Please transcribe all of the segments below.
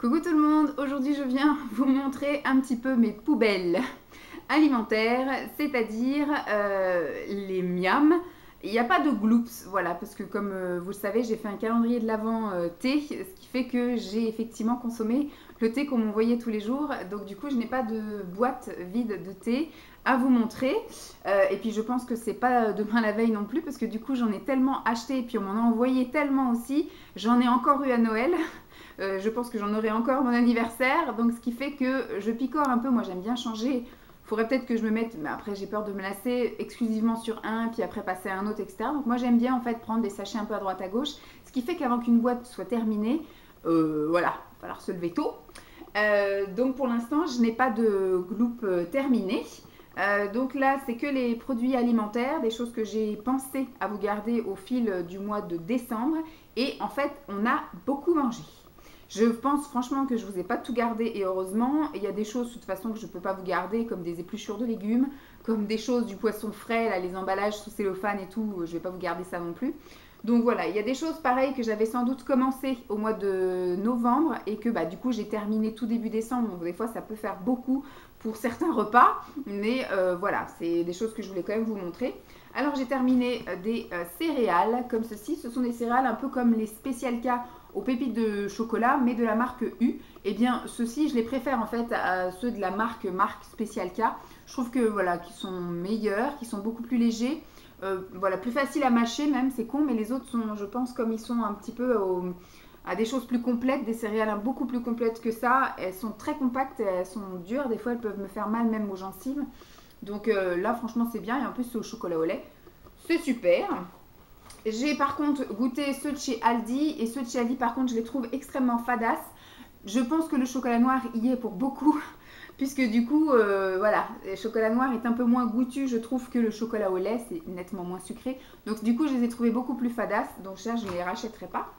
Coucou tout le monde, aujourd'hui je viens vous montrer un petit peu mes poubelles alimentaires, c'est-à-dire les miams. Il n'y a pas de gloops, voilà, parce que comme vous le savez, j'ai fait un calendrier de l'Avent thé, ce qui fait que j'ai effectivement consommé le thé qu'on m'envoyait tous les jours. Donc du coup, je n'ai pas de boîte vide de thé à vous montrer. Et puis je pense que c'est pas demain la veille non plus, parce que du coup, j'en ai tellement acheté, et puis on m'en a envoyé tellement aussi. J'en ai encore eu à Noël. Je pense que j'en aurai encore mon anniversaire, donc ce qui fait que je picore un peu. Moi, j'aime bien changer. Faudrait peut-être que je me mette, mais après j'ai peur de me lasser exclusivement sur un, puis après passer à un autre, etc. Donc moi j'aime bien en fait prendre des sachets un peu à droite à gauche, ce qui fait qu'avant qu'une boîte soit terminée, voilà, il va falloir se lever tôt. Donc pour l'instant je n'ai pas de gloop terminé. Donc là c'est que les produits alimentaires, des choses que j'ai pensé à vous garder au fil du mois de décembre. Et en fait on a beaucoup mangé. Je pense franchement que je ne vous ai pas tout gardé et heureusement. Il y a des choses de toute façon que je ne peux pas vous garder, comme des épluchures de légumes, comme des choses du poisson frais, là, les emballages sous cellophane et tout. Je ne vais pas vous garder ça non plus. Donc voilà, il y a des choses pareilles que j'avais sans doute commencé au mois de novembre et que bah, du coup j'ai terminé tout début décembre. Donc des fois ça peut faire beaucoup pour certains repas. Mais voilà, c'est des choses que je voulais quand même vous montrer. Alors j'ai terminé des céréales comme ceci. Ce sont des céréales un peu comme les Special K aux pépites de chocolat, mais de la marque U. Et bien, ceux-ci, je les préfère en fait à ceux de la marque Special K. Je trouve que voilà, qui sont meilleurs, qui sont beaucoup plus légers, voilà, plus faciles à mâcher même, c'est con, mais les autres sont, je pense, comme ils sont un petit peu à des choses plus complètes, des céréales beaucoup plus complètes que ça. Elles sont très compactes, elles sont dures, des fois elles peuvent me faire mal même aux gencives. Donc là, franchement, c'est bien. Et en plus, c'est au chocolat au lait. C'est super. J'ai par contre goûté ceux de chez Aldi et ceux de chez Aldi par contre je les trouve extrêmement fadasses. Je pense que le chocolat noir y est pour beaucoup puisque du coup voilà, le chocolat noir est un peu moins goûtu je trouve que le chocolat au lait, c'est nettement moins sucré. Donc du coup je les ai trouvés beaucoup plus fadasses, donc ça je ne les rachèterai pas.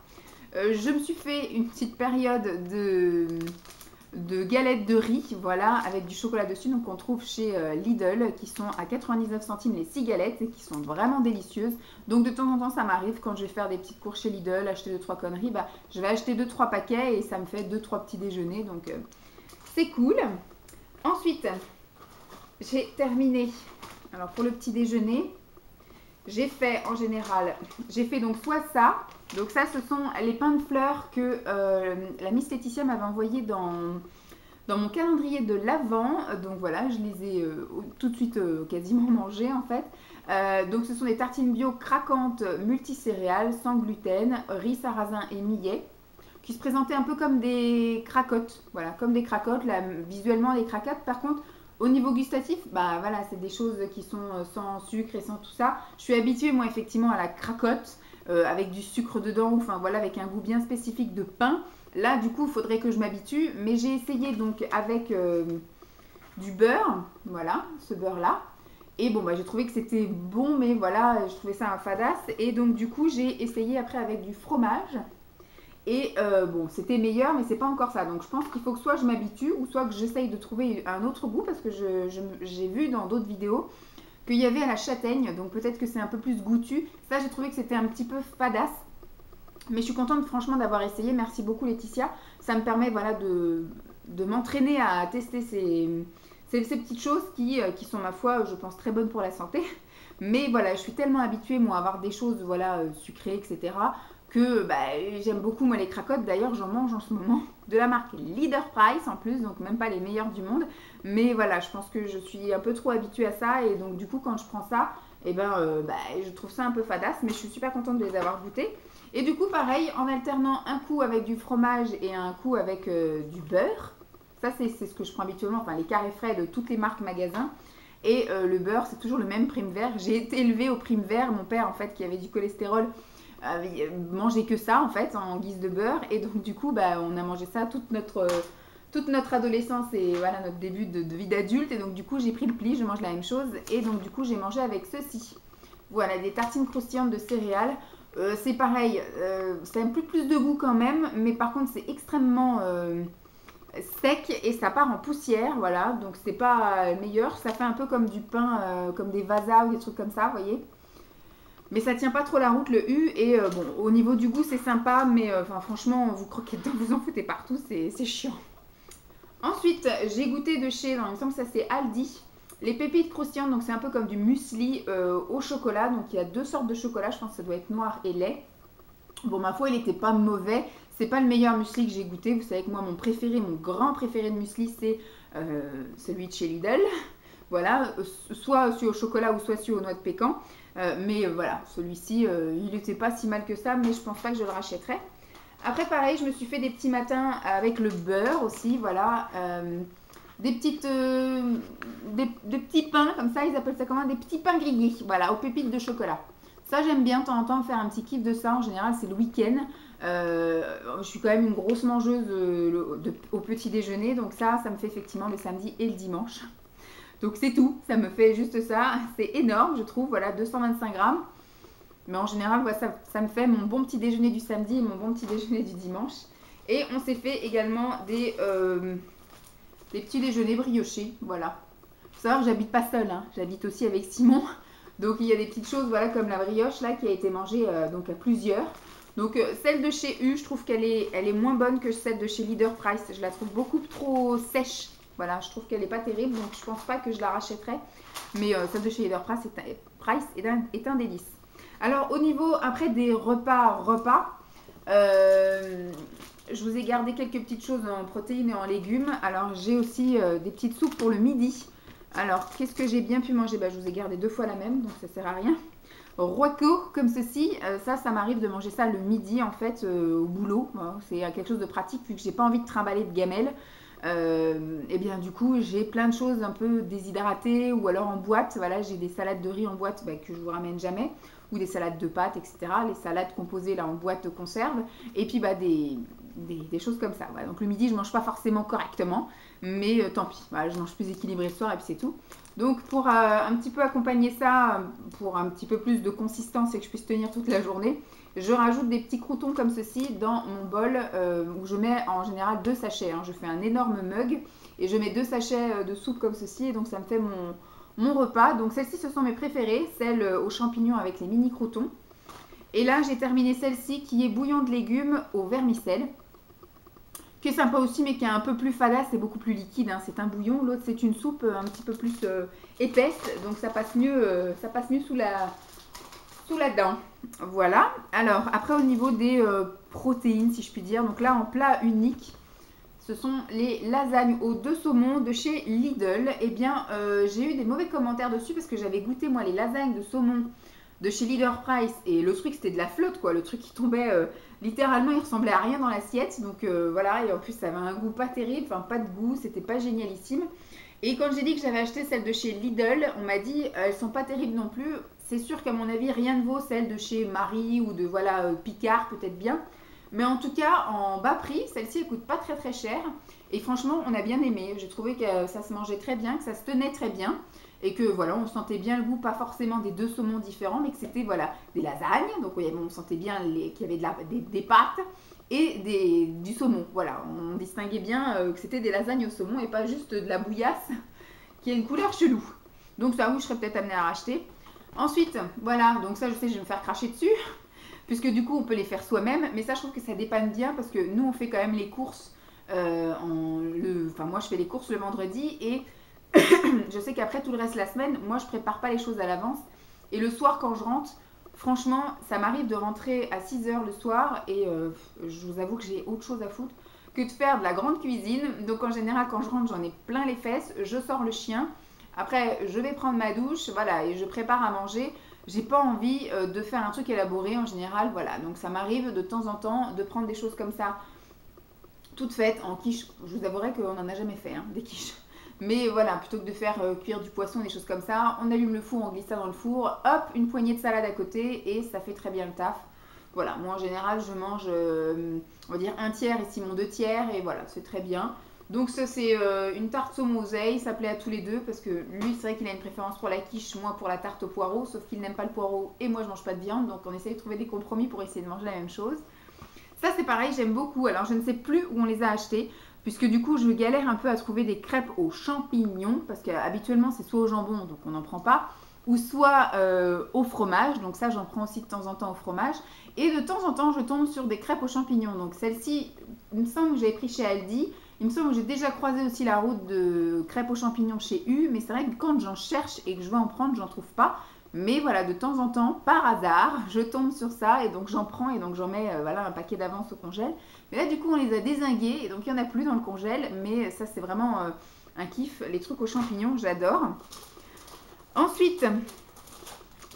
Je me suis fait une petite période de galettes de riz, voilà, avec du chocolat dessus, donc on trouve chez Lidl, qui sont à 99 centimes les 6 galettes et qui sont vraiment délicieuses. Donc de temps en temps ça m'arrive quand je vais faire des petites courses chez Lidl, acheter 2-3 conneries, bah, je vais acheter 2-3 paquets et ça me fait 2-3 petits déjeuners, donc c'est cool. Ensuite, j'ai terminé, alors pour le petit déjeuner, j'ai fait en général, j'ai fait donc soit ça, donc ça ce sont les pains de fleurs que la Miss Laetitia m'avait envoyé dans mon calendrier de l'Avent. Donc voilà, je les ai tout de suite quasiment mangés en fait. Donc ce sont des tartines bio craquantes multicéréales, sans gluten, riz, sarrasin et millet, qui se présentaient un peu comme des cracottes. Voilà, comme des cracottes, là, visuellement des cracottes. Par contre, au niveau gustatif, bah voilà, c'est des choses qui sont sans sucre et sans tout ça. Je suis habituée moi effectivement à la cracotte avec du sucre dedans, enfin voilà, avec un goût bien spécifique de pain. Là du coup, il faudrait que je m'habitue, mais j'ai essayé donc avec du beurre, voilà, ce beurre là. Et bon, bah, j'ai trouvé que c'était bon, mais voilà, je trouvais ça un fadasse. Et donc, du coup, j'ai essayé après avec du fromage. Et bon, c'était meilleur, mais c'est pas encore ça. Donc je pense qu'il faut que soit je m'habitue, ou soit que j'essaye de trouver un autre goût, parce que j'ai vu dans d'autres vidéos qu'il y avait à la châtaigne, donc peut-être que c'est un peu plus goûtu. Ça, j'ai trouvé que c'était un petit peu fadasse. Mais je suis contente franchement d'avoir essayé. Merci beaucoup Laetitia. Ça me permet voilà, de m'entraîner à tester ces petites choses qui sont ma foi, je pense, très bonnes pour la santé. Mais voilà, je suis tellement habituée moi à avoir des choses voilà, sucrées, etc. que bah, j'aime beaucoup moi les cracottes. D'ailleurs, j'en mange en ce moment de la marque Leader Price en plus, donc même pas les meilleures du monde. Mais voilà, je pense que je suis un peu trop habituée à ça et donc du coup quand je prends ça, et ben bah, je trouve ça un peu fadasse, mais je suis super contente de les avoir goûtées. Et du coup, pareil, en alternant un coup avec du fromage et un coup avec du beurre. Ça, c'est ce que je prends habituellement, enfin les carrés frais de toutes les marques magasins. Et le beurre, c'est toujours le même prime vert. J'ai été élevée au prime vert. Mon père, en fait, qui avait du cholestérol, mangeait que ça, en fait, en guise de beurre. Et donc, du coup, bah, on a mangé ça toute notre adolescence et voilà, notre début de vie d'adulte. Et donc, du coup, j'ai pris le pli, je mange la même chose. Et donc, du coup, j'ai mangé avec ceci. Voilà, des tartines croustillantes de céréales. C'est pareil, ça a un peu plus de goût quand même, mais par contre c'est extrêmement sec et ça part en poussière, voilà, donc c'est pas meilleur. Ça fait un peu comme du pain, comme des vasas ou des trucs comme ça, vous voyez. Mais ça tient pas trop la route le U. Et bon, au niveau du goût, c'est sympa. Mais enfin, franchement, vous croquez dedans, vous en foutez partout. C'est chiant. Ensuite, j'ai goûté de chez, non, il me semble que ça c'est Aldi, les pépites croustillantes. Donc c'est un peu comme du muesli au chocolat. Donc il y a deux sortes de chocolat. Je pense que ça doit être noir et lait. Bon, ma foi, il n'était pas mauvais. C'est pas le meilleur muesli que j'ai goûté. Vous savez que moi, mon préféré, mon grand préféré de muesli, c'est celui de chez Lidl. Voilà, soit celui au chocolat ou soit celui aux noix de pécan. Mais voilà, celui-ci, il n'était pas si mal que ça, mais je pense pas que je le rachèterais. Après, pareil, je me suis fait des petits matins avec le beurre aussi, voilà. Des petits pains, comme ça, ils appellent ça comment? Des petits pains grillés, voilà, aux pépites de chocolat. Ça, j'aime bien de temps en temps faire un petit kiff de ça. En général, c'est le week-end. Je suis quand même une grosse mangeuse au petit déjeuner. Donc ça me fait effectivement le samedi et le dimanche. Donc c'est tout. Ça me fait juste ça. C'est énorme, je trouve. Voilà, 225 grammes. Mais en général, voilà, ça me fait mon bon petit déjeuner du samedi et mon bon petit déjeuner du dimanche. Et on s'est fait également des petits déjeuners briochés. Voilà. Il faut savoir que j'habite pas seule. Hein. J'habite aussi avec Simon. Donc il y a des petites choses, voilà, comme la brioche là qui a été mangée donc à plusieurs. Donc celle de chez U, je trouve qu'elle est moins bonne que celle de chez Leader Price. Je la trouve beaucoup trop sèche. Voilà, je trouve qu'elle n'est pas terrible, donc je pense pas que je la rachèterai. Mais celle de chez Leader Price est un délice. Alors au niveau après des repas, je vous ai gardé quelques petites choses en protéines et en légumes. Alors j'ai aussi des petites soupes pour le midi. Alors, qu'est-ce que j'ai bien pu manger? Je vous ai gardé 2 fois la même, donc ça sert à rien. Roico, comme ceci, ça m'arrive de manger ça le midi, en fait, au boulot. C'est quelque chose de pratique, vu que j'ai pas envie de trimballer de gamelle. Et bien, du coup, j'ai plein de choses un peu déshydratées, ou alors en boîte. Voilà, j'ai des salades de riz en boîte que je vous ramène jamais, ou des salades de pâtes, etc. Les salades composées là en boîte de conserve. Et puis, des choses comme ça. Voilà. Donc le midi, je mange pas forcément correctement, mais tant pis. Voilà, je mange plus équilibré le soir et puis c'est tout. Donc pour un petit peu accompagner ça, pour un petit peu plus de consistance et que je puisse tenir toute la journée, je rajoute des petits croûtons comme ceci dans mon bol où je mets en général 2 sachets. Hein. Je fais un énorme mug et je mets 2 sachets de soupe comme ceci et donc ça me fait mon repas. Donc celles-ci, ce sont mes préférées, celles aux champignons avec les mini croûtons. Et là, j'ai terminé celle-ci qui est bouillon de légumes au vermicelle, qui est sympa aussi, mais qui est un peu plus fada, c'est beaucoup plus liquide. Hein. C'est un bouillon, l'autre c'est une soupe un petit peu plus épaisse, donc ça passe mieux sous la dent. Voilà. Alors, après au niveau des protéines, si je puis dire, donc là en plat unique, ce sont les lasagnes aux 2 saumons de chez Lidl. Eh bien, j'ai eu des mauvais commentaires dessus parce que j'avais goûté moi les lasagnes de saumon de chez Leader Price et le truc c'était de la flotte quoi, le truc qui tombait littéralement, il ressemblait à rien dans l'assiette, donc voilà, et en plus ça avait un goût pas terrible, enfin pas de goût, c'était pas génialissime. Et quand j'ai dit que j'avais acheté celle de chez Lidl, on m'a dit elles sont pas terribles non plus. C'est sûr qu'à mon avis rien ne vaut celle de chez Marie ou de voilà Picard peut-être bien, mais en tout cas en bas prix, celle-ci elle coûte pas très très cher et franchement on a bien aimé. J'ai trouvé que ça se mangeait très bien, que ça se tenait très bien. Et que voilà, on sentait bien le goût, pas forcément des 2 saumons différents, mais que c'était voilà, des lasagnes. Donc on sentait bien qu'il y avait des pâtes et du saumon. Voilà, on distinguait bien que c'était des lasagnes au saumon et pas juste de la bouillasse qui a une couleur chelou. Donc ça, oui, je serais peut-être amenée à racheter. Ensuite, voilà, donc ça, je sais, je vais me faire cracher dessus, puisque du coup, on peut les faire soi-même. Mais ça, je trouve que ça dépanne bien, parce que nous, on fait quand même les courses. Moi, je fais les courses le vendredi et je sais qu'après tout le reste de la semaine, moi je prépare pas les choses à l'avance. Et le soir quand je rentre, franchement, ça m'arrive de rentrer à 6 h le soir et je vous avoue que j'ai autre chose à foutre que de faire de la grande cuisine. Donc en général quand je rentre, j'en ai plein les fesses, je sors le chien. Après, je vais prendre ma douche, voilà, et je prépare à manger. J'ai pas envie de faire un truc élaboré en général, voilà. Donc ça m'arrive de temps en temps de prendre des choses comme ça, toutes faites en quiche. Je vous avouerai qu'on n'en a jamais fait, hein, des quiches. Mais voilà, plutôt que de faire cuire du poisson, des choses comme ça, on allume le four, on glisse ça dans le four, hop, une poignée de salade à côté et ça fait très bien le taf. Voilà, moi en général, je mange, on va dire 1/3 et Simon 2/3 et voilà, c'est très bien. Donc ça c'est une tarte saumon oseille, ça plaît à tous les deux parce que lui c'est vrai qu'il a une préférence pour la quiche, moi pour la tarte au poireau, sauf qu'il n'aime pas le poireau et moi je mange pas de viande, donc on essaye de trouver des compromis pour essayer de manger la même chose. Ça c'est pareil, j'aime beaucoup, alors je ne sais plus où on les a achetés, puisque du coup je galère un peu à trouver des crêpes aux champignons, parce qu'habituellement c'est soit au jambon, donc on n'en prend pas, ou soit au fromage. Donc ça, j'en prends aussi de temps en temps au fromage. Et de temps en temps, je tombe sur des crêpes aux champignons. Donc celle-ci, il me semble que j'avais pris chez Aldi. Il me semble que j'ai déjà croisé aussi la route de crêpes aux champignons chez U. Mais c'est vrai que quand j'en cherche et que je veux en prendre, j'en trouve pas. Mais voilà, de temps en temps, par hasard, je tombe sur ça et donc j'en prends et donc j'en mets voilà, un paquet d'avance au congèle. Mais là, du coup, on les a dézingués et donc il n'y en a plus dans le congèle. Mais ça, c'est vraiment un kiff. Les trucs aux champignons, j'adore. Ensuite,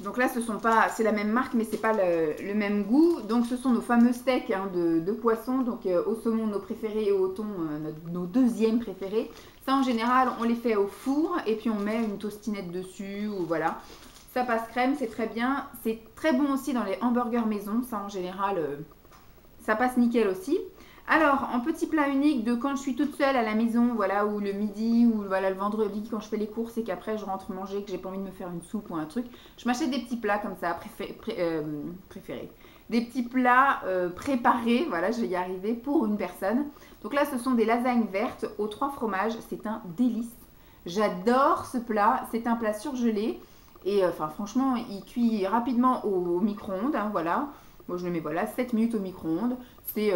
donc là, ce sont pas, c'est la même marque, mais c'est pas le même goût. Donc, ce sont nos fameux steaks hein, de poisson. Donc, au saumon, nos préférés et au thon, nos deuxièmes préférés. Ça, en général, on les fait au four et puis on met une tostinette dessus ou voilà. Ça passe crème, c'est très bien. C'est très bon aussi dans les hamburgers maison. Ça, en général, ça passe nickel aussi. Alors, en petit plat unique de quand je suis toute seule à la maison, voilà, ou le midi, ou voilà, le vendredi quand je fais les courses et qu'après je rentre manger, que j'ai pas envie de me faire une soupe ou un truc, je m'achète des petits plats comme ça, préférés. Des petits plats préparés, voilà, je vais y arriver, pour une personne. Donc là, ce sont des lasagnes vertes aux 3 fromages, c'est un délice. J'adore ce plat, c'est un plat surgelé. Et enfin, franchement, il cuit rapidement au micro-ondes, hein, voilà. Moi, je le mets, voilà, 7 minutes au micro-ondes. C'est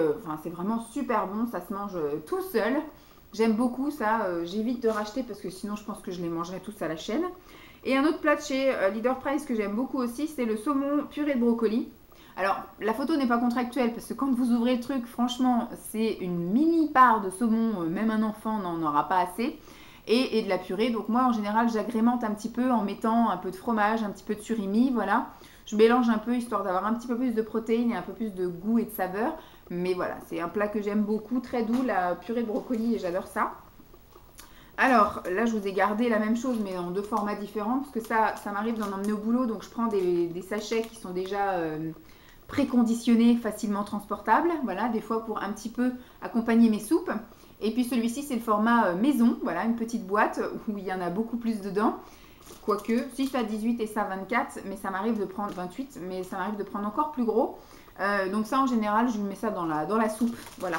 vraiment super bon, ça se mange tout seul. J'aime beaucoup ça, j'évite de racheter parce que sinon, je pense que je les mangerai tous à la chaîne. Et un autre plat de chez Leader Price que j'aime beaucoup aussi, c'est le saumon purée de brocoli. Alors, la photo n'est pas contractuelle parce que quand vous ouvrez le truc, franchement, c'est une mini part de saumon, même un enfant n'en aura pas assez. Et de la purée. Donc moi, en général, j'agrémente un petit peu en mettant un peu de fromage, un petit peu de surimi, voilà. Je mélange un peu histoire d'avoir un petit peu plus de protéines et un peu plus de goût et de saveur. Mais voilà, c'est un plat que j'aime beaucoup, très doux, la purée de brocoli, et j'adore ça. Alors, là, je vous ai gardé la même chose, mais en 2 formats différents, parce que ça m'arrive d'en emmener au boulot. Donc, je prends des sachets qui sont déjà préconditionnés, facilement transportables. Voilà, des fois pour un petit peu accompagner mes soupes. Et puis celui-ci, c'est le format maison, voilà, une petite boîte où il y en a beaucoup plus dedans. Quoique, si ça 18 et ça 24, mais ça m'arrive de prendre 28, mais ça m'arrive de prendre encore plus gros. Donc ça, en général, je mets ça dans la soupe, voilà.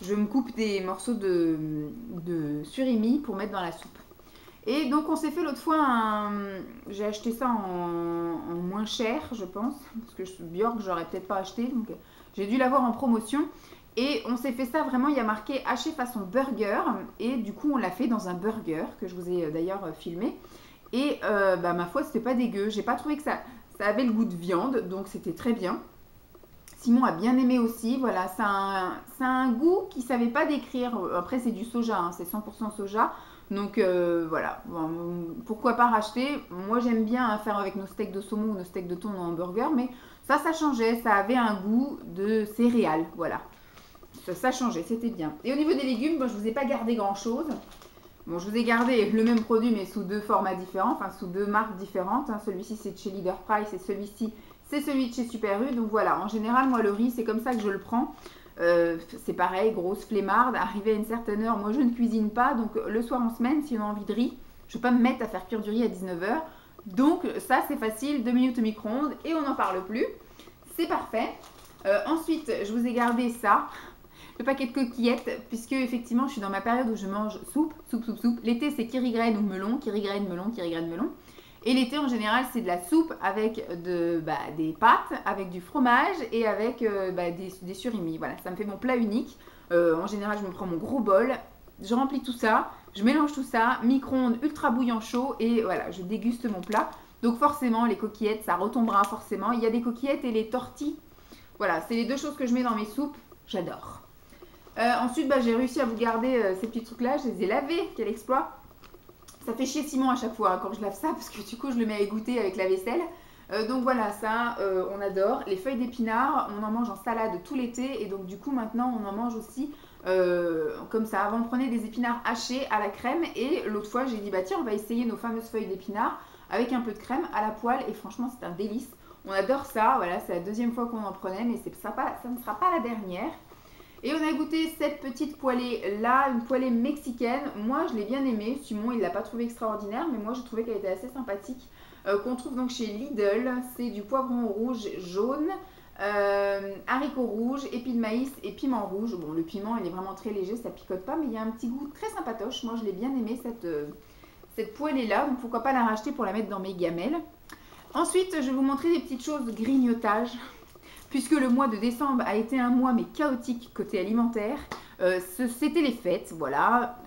Je me coupe des morceaux de surimi pour mettre dans la soupe. Et donc, on s'est fait l'autre fois j'ai acheté ça en moins cher, je pense, parce que Björk, j'aurais peut-être pas acheté, donc j'ai dû l'avoir en promotion. Et on s'est fait ça vraiment, il y a marqué haché façon burger. Et du coup, on l'a fait dans un burger que je vous ai d'ailleurs filmé. Et ma foi, c'était pas dégueu. J'ai pas trouvé que ça avait le goût de viande, donc c'était très bien. Simon a bien aimé aussi. Voilà, ça a un goût qu'il savait pas décrire. Après, c'est du soja, hein, c'est 100% soja. Donc voilà, bon, pourquoi pas racheter. Moi, j'aime bien faire avec nos steaks de saumon ou nos steaks de thon en hamburger, mais ça changeait. Ça avait un goût de céréales, voilà. Ça changeait, c'était bien. Et au niveau des légumes, bon, je ne vous ai pas gardé grand chose. Bon, je vous ai gardé le même produit mais sous 2 formats différents, enfin sous 2 marques différentes. Hein. Celui-ci c'est de chez Leader Price et celui-ci c'est celui de chez Super U. Donc voilà, en général moi le riz c'est comme ça que je le prends. C'est pareil, grosse flemmarde, arrivé à une certaine heure, moi je ne cuisine pas. Donc le soir en semaine, si on a envie de riz, je ne vais pas me mettre à faire cuire du riz à 19h. Donc ça c'est facile, 2 minutes au micro-ondes et on n'en parle plus. C'est parfait. Ensuite, je vous ai gardé ça. Le paquet de coquillettes, puisque effectivement je suis dans ma période où je mange soupe. L'été c'est kirigraine ou melon, kirigraine, melon. Et l'été en général c'est de la soupe avec des pâtes, avec du fromage et avec des surimi. Voilà, ça me fait mon plat unique. En général je me prends mon gros bol, je remplis tout ça, je mélange tout ça, micro-ondes ultra bouillant chaud et voilà, je déguste mon plat. Donc forcément les coquillettes ça retombera forcément. Il y a des coquillettes et les tortilles. Voilà, c'est les 2 choses que je mets dans mes soupes, j'adore. Ensuite, j'ai réussi à vous garder ces petits trucs-là. Je les ai lavés. Quel exploit! Ça fait chier Simon à chaque fois hein, quand je lave ça parce que du coup, je le mets à égoutter avec la vaisselle. Donc voilà, ça, on adore. Les feuilles d'épinards, on en mange en salade tout l'été. Et donc du coup, maintenant, on en mange aussi comme ça. Avant, on prenait des épinards hachés à la crème. Et l'autre fois, j'ai dit, bah tiens, on va essayer nos fameuses feuilles d'épinards avec un peu de crème à la poêle. Et franchement, c'est un délice. On adore ça. Voilà, c'est la 2e fois qu'on en prenait. Mais ça ne sera pas la dernière. Et on a goûté cette petite poêlée là, une poêlée mexicaine. Moi, je l'ai bien aimée. Simon, il ne l'a pas trouvée extraordinaire, mais moi, j'ai trouvé qu'elle était assez sympathique. Qu'on trouve donc chez Lidl. C'est du poivron rouge jaune, haricots rouges, épis de maïs et piment rouge. Bon, le piment, il est vraiment très léger, ça picote pas, mais il y a un petit goût très sympatoche. Moi, je l'ai bien aimé, Cette poêle est là, donc pourquoi pas la racheter pour la mettre dans mes gamelles. Ensuite, je vais vous montrer des petites choses de grignotage. Puisque le mois de décembre a été un mois mais chaotique côté alimentaire. C'était les fêtes, voilà.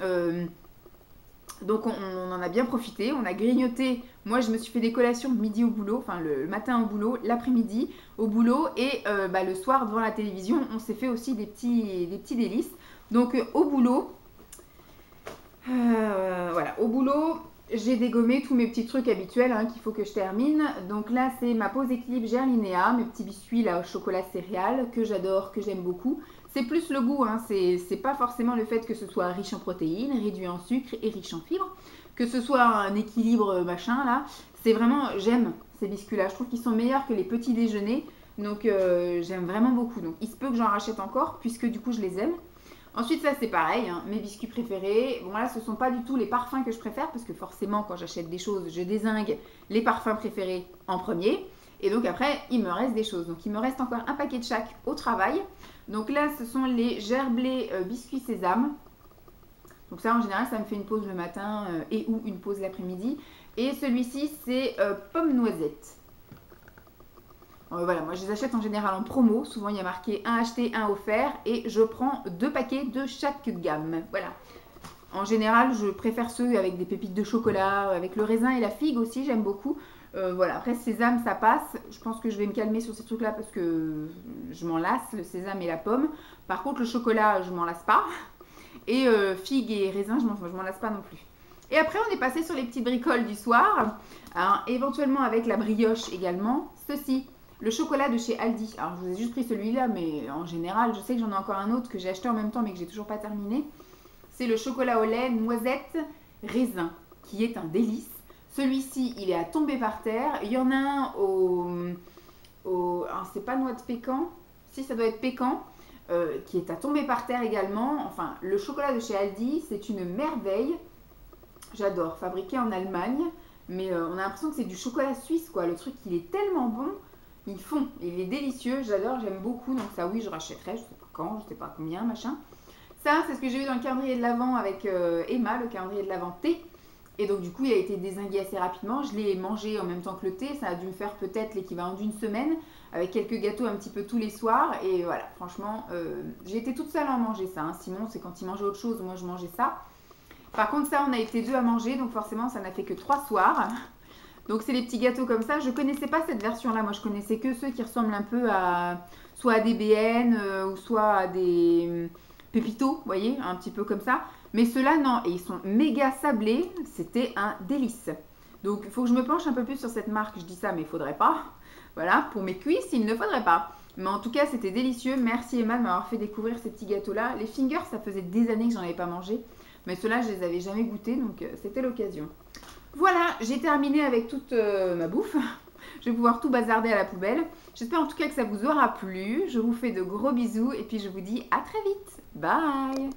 Donc on en a bien profité, on a grignoté. Moi je me suis fait des collations le midi au boulot, enfin le matin au boulot, l'après-midi au boulot et le soir devant la télévision on s'est fait aussi des petits délices. Donc au boulot, voilà, au boulot j'ai dégommé tous mes petits trucs habituels hein, qu'il faut que je termine. Donc là c'est ma pause équilibre Gerlinéa, mes petits biscuits là au chocolat céréales que j'adore, que j'aime beaucoup. C'est plus le goût, hein. C'est pas forcément le fait que ce soit riche en protéines, réduit en sucre et riche en fibres, que ce soit un équilibre machin là. C'est vraiment, j'aime ces biscuits là, je trouve qu'ils sont meilleurs que les petits déjeuners, donc j'aime vraiment beaucoup. Donc il se peut que j'en rachète encore puisque du coup je les aime. Ensuite ça c'est pareil, hein, mes biscuits préférés. Bon là ce sont pas du tout les parfums que je préfère parce que forcément quand j'achète des choses je dézingue les parfums préférés en premier. Et donc après il me reste des choses, donc il me reste encore un paquet de chaque au travail. Donc là, ce sont les gerblés biscuits sésame. Donc ça, en général, ça me fait une pause le matin et ou une pause l'après-midi. Et celui-ci, c'est pomme noisette. Voilà, moi je les achète en général en promo. Souvent, il y a marqué un acheté, un offert. Et je prends 2 paquets de chaque gamme. Voilà. En général, je préfère ceux avec des pépites de chocolat, avec le raisin et la figue aussi, j'aime beaucoup. Voilà, après sésame ça passe, je pense que je vais me calmer sur ces trucs là parce que je m'en lasse, le sésame et la pomme. Par contre le chocolat je m'en lasse pas et figue et raisin je m'en lasse pas non plus. Et après on est passé sur les petites bricoles du soir, alors, éventuellement avec la brioche également. Ceci, le chocolat de chez Aldi, alors je vous ai juste pris celui-là mais en général je sais que j'en ai encore un autre que j'ai acheté en même temps mais que j'ai toujours pas terminé. C'est le chocolat au lait noisette raisin qui est un délice. Celui-ci, il est à tomber par terre. Il y en a un c'est pas noix de pécan. Si, ça doit être pécan. Qui est à tomber par terre également. Enfin, le chocolat de chez Aldi, c'est une merveille. J'adore. Fabriqué en Allemagne. Mais on a l'impression que c'est du chocolat suisse, quoi. Le truc, il est tellement bon. Ils font. Il est délicieux. J'adore. J'aime beaucoup. Donc ça, oui, je rachèterai. Je sais pas quand, je sais pas combien, machin. Ça, c'est ce que j'ai eu dans le calendrier de l'Avent avec Emma, le calendrier de l'Avent thé. Et donc du coup il a été dézingué assez rapidement, je l'ai mangé en même temps que le thé, ça a dû me faire peut-être l'équivalent d'une semaine, avec quelques gâteaux un petit peu tous les soirs, et voilà, franchement, j'ai été toute seule à manger ça, hein. Simon c'est quand il mangeait autre chose, moi je mangeais ça. Par contre ça on a été 2 à manger, donc forcément ça n'a fait que 3 soirs. Donc c'est les petits gâteaux comme ça, je connaissais pas cette version là, moi je connaissais que ceux qui ressemblent un peu à soit à des BN ou soit à des pépitos, vous voyez, un petit peu comme ça. Mais ceux-là, non, et ils sont méga sablés, c'était un délice. Donc, il faut que je me penche un peu plus sur cette marque, je dis ça, mais il ne faudrait pas. Voilà, pour mes cuisses, il ne faudrait pas. Mais en tout cas, c'était délicieux. Merci Emma de m'avoir fait découvrir ces petits gâteaux-là. Les fingers, ça faisait des années que j'en avais pas mangé. Mais ceux-là, je les avais jamais goûtés, donc c'était l'occasion. Voilà, j'ai terminé avec toute ma bouffe. Je vais pouvoir tout bazarder à la poubelle. J'espère en tout cas que ça vous aura plu. Je vous fais de gros bisous et puis je vous dis à très vite. Bye!